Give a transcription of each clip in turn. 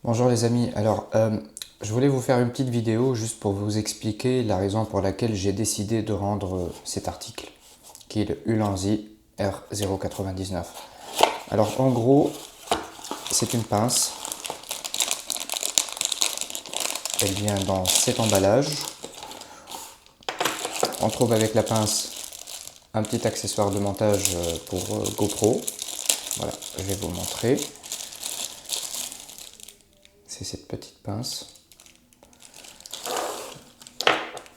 Bonjour les amis, je voulais vous faire une petite vidéo juste pour vous expliquer la raison pour laquelle j'ai décidé de rendre cet article, qui est le Ulanzi R099. Alors en gros, c'est une pince, elle vient dans cet emballage. On trouve avec la pince un petit accessoire de montage pour GoPro. Voilà, je vais vous montrer. C'est cette petite pince.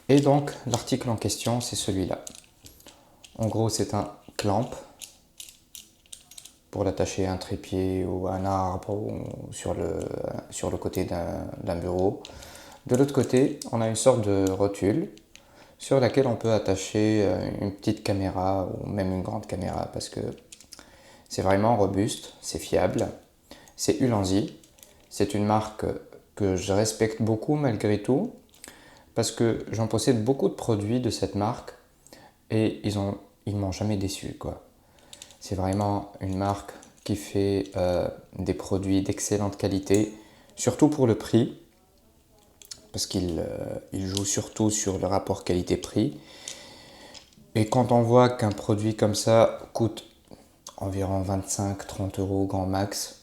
Et donc l'article en question, c'est celui-là. En gros, c'est un clamp pour l'attacher à un trépied ou à un arbre ou sur le côté d'un bureau. De l'autre côté, on a une sorte de rotule sur laquelle on peut attacher une petite caméra ou même une grande caméra parce que c'est vraiment robuste, c'est fiable. C'est Ulanzi, c'est une marque que je respecte beaucoup malgré tout parce que j'en possède beaucoup de produits de cette marque et ils m'ont jamais déçu quoi. C'est vraiment une marque qui fait des produits d'excellente qualité, surtout pour le prix, parce qu'il joue surtout sur le rapport qualité-prix. Et quand on voit qu'un produit comme ça coûte environ 25-30 euros grand max,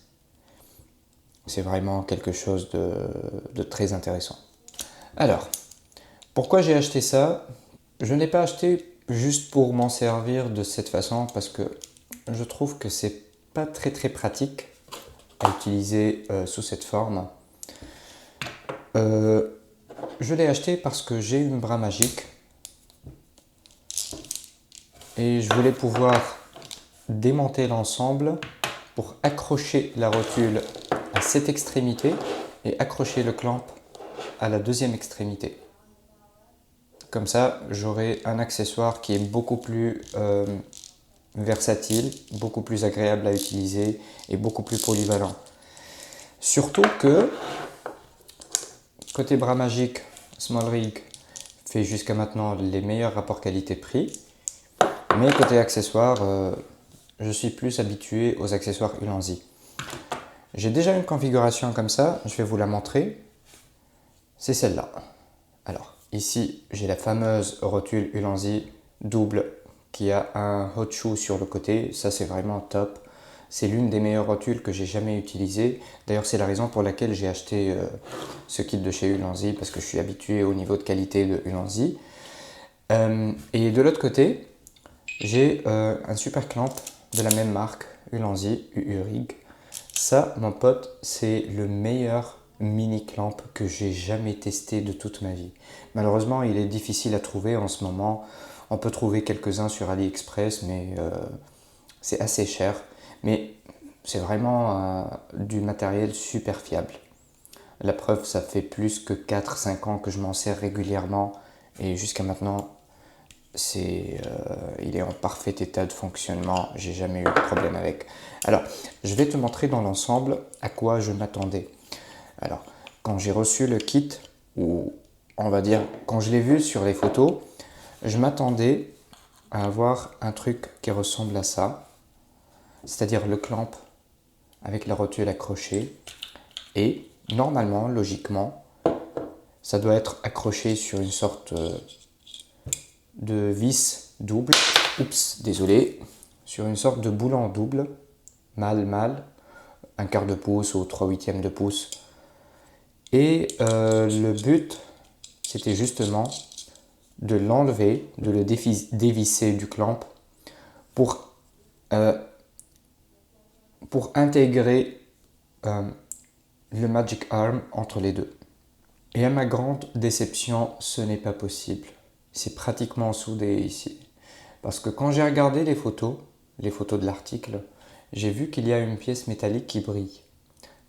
c'est vraiment quelque chose de très intéressant. Alors, pourquoi j'ai acheté ça? Je n'ai pas acheté juste pour m'en servir de cette façon parce que je trouve que c'est pas très pratique à utiliser sous cette forme. Je l'ai acheté parce que j'ai une bras magique et je voulais pouvoir démonter l'ensemble pour accrocher la rotule à cette extrémité et accrocher le clamp à la deuxième extrémité. Comme ça, j'aurai un accessoire qui est beaucoup plus versatile, beaucoup plus agréable à utiliser et beaucoup plus polyvalent. Surtout que, côté bras magique, Small Rig fait jusqu'à maintenant les meilleurs rapports qualité-prix. Mais côté accessoires, je suis plus habitué aux accessoires Ulanzi. J'ai déjà une configuration comme ça, je vais vous la montrer. C'est celle-là. Alors, ici, j'ai la fameuse rotule Ulanzi double qui a un hot shoe sur le côté. Ça, c'est vraiment top. C'est l'une des meilleures rotules que j'ai jamais utilisées. D'ailleurs, c'est la raison pour laquelle j'ai acheté ce kit de chez Ulanzi, parce que je suis habitué au niveau de qualité de Ulanzi. Et de l'autre côté, j'ai un super clamp de la même marque, Ulanzi, UURIG. Ça, mon pote, c'est le meilleur mini clamp que j'ai jamais testé de toute ma vie. Malheureusement, il est difficile à trouver en ce moment. On peut trouver quelques-uns sur AliExpress, mais c'est assez cher. Mais c'est vraiment du matériel super fiable. La preuve, ça fait plus que 4-5 ans que je m'en sers régulièrement et jusqu'à maintenant, il est en parfait état de fonctionnement, j'ai jamais eu de problème avec. Alors, je vais te montrer dans l'ensemble à quoi je m'attendais. Alors, quand j'ai reçu le kit, ou on va dire quand je l'ai vu sur les photos, je m'attendais à avoir un truc qui ressemble à ça, c'est-à-dire le clamp avec la rotule accrochée et normalement, logiquement, ça doit être accroché sur une sorte de vis double, oups, désolé, sur une sorte de boulon double, mal, un quart de pouce ou 3/8 de pouce. Et le but, c'était justement de l'enlever, de le dévisser du clamp pour, euh, pour intégrer le Magic Arm entre les deux. Et à ma grande déception, ce n'est pas possible. C'est pratiquement soudé ici. Parce que quand j'ai regardé les photos de l'article, j'ai vu qu'il y a une pièce métallique qui brille.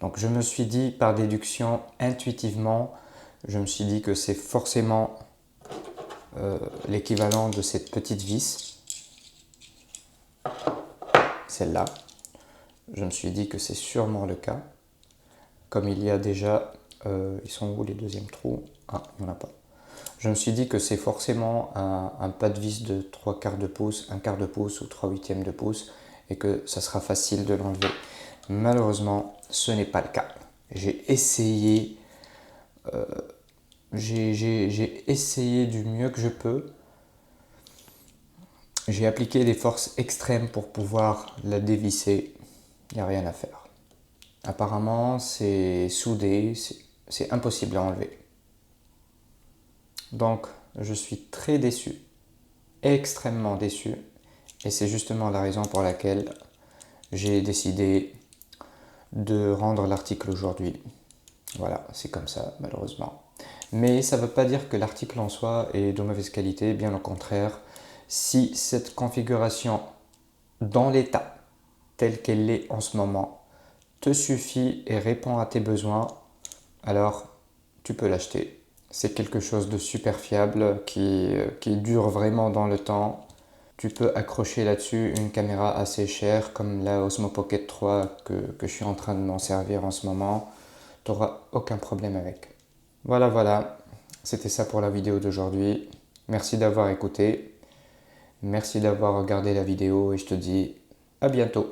Donc je me suis dit, par déduction, intuitivement, je me suis dit que c'est forcément l'équivalent de cette petite vis, celle-là. Je me suis dit que c'est sûrement le cas. Comme il y a déjà, ils sont où les deuxièmes trous? Ah, il n'y en a pas. Je me suis dit que c'est forcément un pas de vis de 3/4 de pouce, un quart de pouce ou 3/8 de pouce et que ça sera facile de l'enlever. Malheureusement, ce n'est pas le cas. J'ai essayé, j'ai essayé du mieux que je peux. J'ai appliqué des forces extrêmes pour pouvoir la dévisser. Il n'y a rien à faire. Apparemment, c'est soudé, c'est impossible à enlever. Donc, je suis très déçu, extrêmement déçu. Et c'est justement la raison pour laquelle j'ai décidé de rendre l'article aujourd'hui. Voilà, c'est comme ça, malheureusement. Mais ça ne veut pas dire que l'article en soi est de mauvaise qualité, bien au contraire. Si cette configuration, dans l'état tel qu'elle est en ce moment, te suffit et répond à tes besoins, alors tu peux l'acheter. C'est quelque chose de super fiable qui dure vraiment dans le temps. Tu peux accrocher là-dessus une caméra assez chère comme la Osmo Pocket 3 que je suis en train de m'en servir en ce moment. Tu n'auras aucun problème avec. Voilà, c'était ça pour la vidéo d'aujourd'hui. Merci d'avoir écouté. Merci d'avoir regardé la vidéo et je te dis à bientôt.